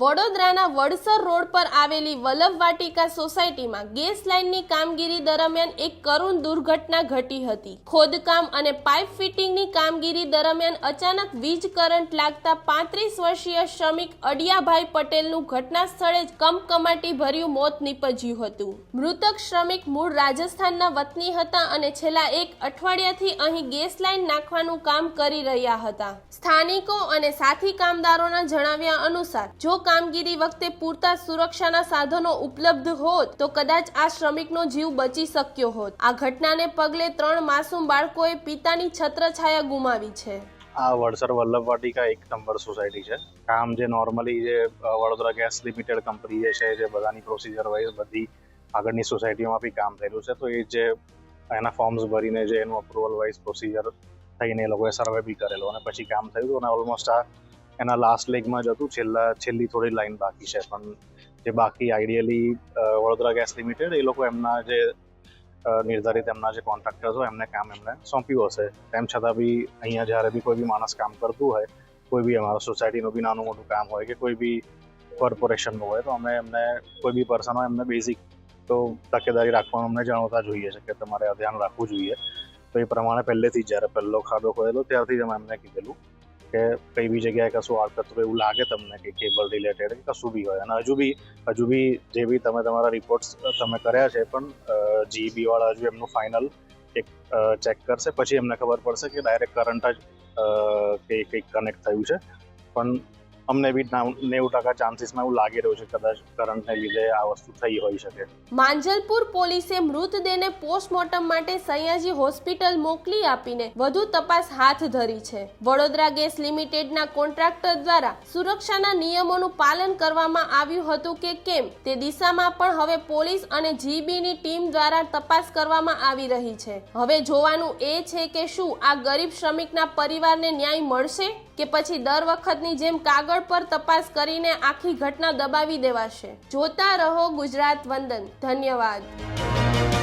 વડોદરાના વડસર રોડ પર આવેલી વલ્લભ વાટિકા સોસાયટીમાં ગેસ લાઇનની કામગીરી દરમિયાન એક કરુણ દુર્ઘટના ઘટી હતી। ખોદકામ અને પાઇપ ફિટિંગની કામગીરી દરમિયાન અચાનક વીજ કરંટ લાગતા 35 વર્ષીય શ્રમિક અડિયાભાઈ પટેલનું ઘટના સ્થળે જ કમકમાટી ભર્યું મોત નીપજ્યું હતું। મૃતક શ્રમિક મૂળ રાજસ્થાનના વતની હતા અને છેલ્લા એક અઠવાડિયાથી અહીં ગેસ લાઇન નાખવાનું કામ કરી રહ્યા હતા। સ્થાનિકો અને સાથી કામદારોના જણાવ્યા અનુસાર જો કામગીરી વખતે પૂરતા સુરક્ષાના સાધનો ઉપલબ્ધ હોત તો કદાચ આ શ્રમિકનો જીવ બચી શક્યો હોત। આ ઘટનાને પગલે 3 માસૂમ બાળકોએ પિતાની છત્રછાયા ગુમાવી છે। આ વડસર વલ્લભ વાટિકા 1 નંબર સોસાયટી છે। કામ જે નોર્મલી જે વડોદરા ગેસ લિમિટેડ કંપની છે જે બધાની પ્રોસિજર વાઇઝ બધી આગળની સોસાયટીઓમાં બી કામ થયેલું છે, તો એ જે એના ફોર્મ્સ ભરીને જે એનું અપ્રુવલ વાઇઝ પ્રોસિજર થઈને એ લોકોએ સર્વે બી કરેલો અને પછી કામ થયું અને ઓલમોસ્ટ આ એના લાસ્ટ લેગમાં જ હતું। છેલ્લી થોડી લાઈન બાકી છે, પણ જે બાકી આઈડિયલી વડોદરા ગેસ લિમિટેડ એ લોકો એમના જે નિર્ધારિત એમના જે કોન્ટ્રાક્ટર્સ હોય એમને કામ એમને સોંપ્યું હશે। તેમ છતાં બી અહીંયા જ્યારે બી કોઈ બી માણસ કામ કરતું હોય, કોઈ બી અમારા સોસાયટીનું બી નાનું મોટું કામ હોય કે કોઈ બી કોર્પોરેશનનું હોય, તો અમે એમને કોઈ બી પર્સન હોય એમને બેઝિક તો તકેદારી રાખવાનું અમને જણાવતા જોઈએ છે કે તમારે આ ધ્યાન રાખવું જોઈએ। તો એ પ્રમાણે પહેલેથી જ્યારે પહેલો ખાડો ખોયેલો ત્યારથી જ અમે એમને કીધેલું કે કઈ બી જગ્યાએ કશું આડકતરું એવું લાગે તમને કે કેબલ રિલેટેડ કશું બી હોય, અને હજુ બી જે બી તમે તમારા રિપોર્ટ્સ તમે કર્યા છે પણ જીબી વાળા હજુ એમનું ફાઇનલ એક ચેક કરશે, પછી એમને ખબર પડશે કે ડાયરેક્ટ કરંટ જ કંઈક કનેક્ટ થયું છે। પણ અમને બી 90% ચાન્સીસમાં એવું લાગી રહ્યું છે કદાચ કરંટને લીધે આ વસ્તુ થઈ હોઈ શકે। માંજલપુર પોલીસે મૃતદેહને પોસ્ટમોર્ટમ માટે સયાજી હોસ્પિટલ મોકલી આપીને વધુ તપાસ હાથ ધરી છે। વડોદરા ગેસ લિમિટેડના કોન્ટ્રાક્ટર દ્વારા સુરક્ષાના નિયમોનું પાલન કરવામાં આવ્યું હતું કે કેમ તે દિશામાં પણ હવે પોલીસ અને જીબીની ટીમ દ્વારા તપાસ કરવામાં આવી રહી છે। હવે જોવાનું એ છે કે શું આ ગરીબ શ્રમિકના પરિવારને ન્યાય મળશે કે પછી દર વખતની જેમ કાગળ પર તપાસ કરીને આખી ઘટના દબાવી દેવાશે। જોતા રહો ગુજરાત વંદન। ધન્યવાદ।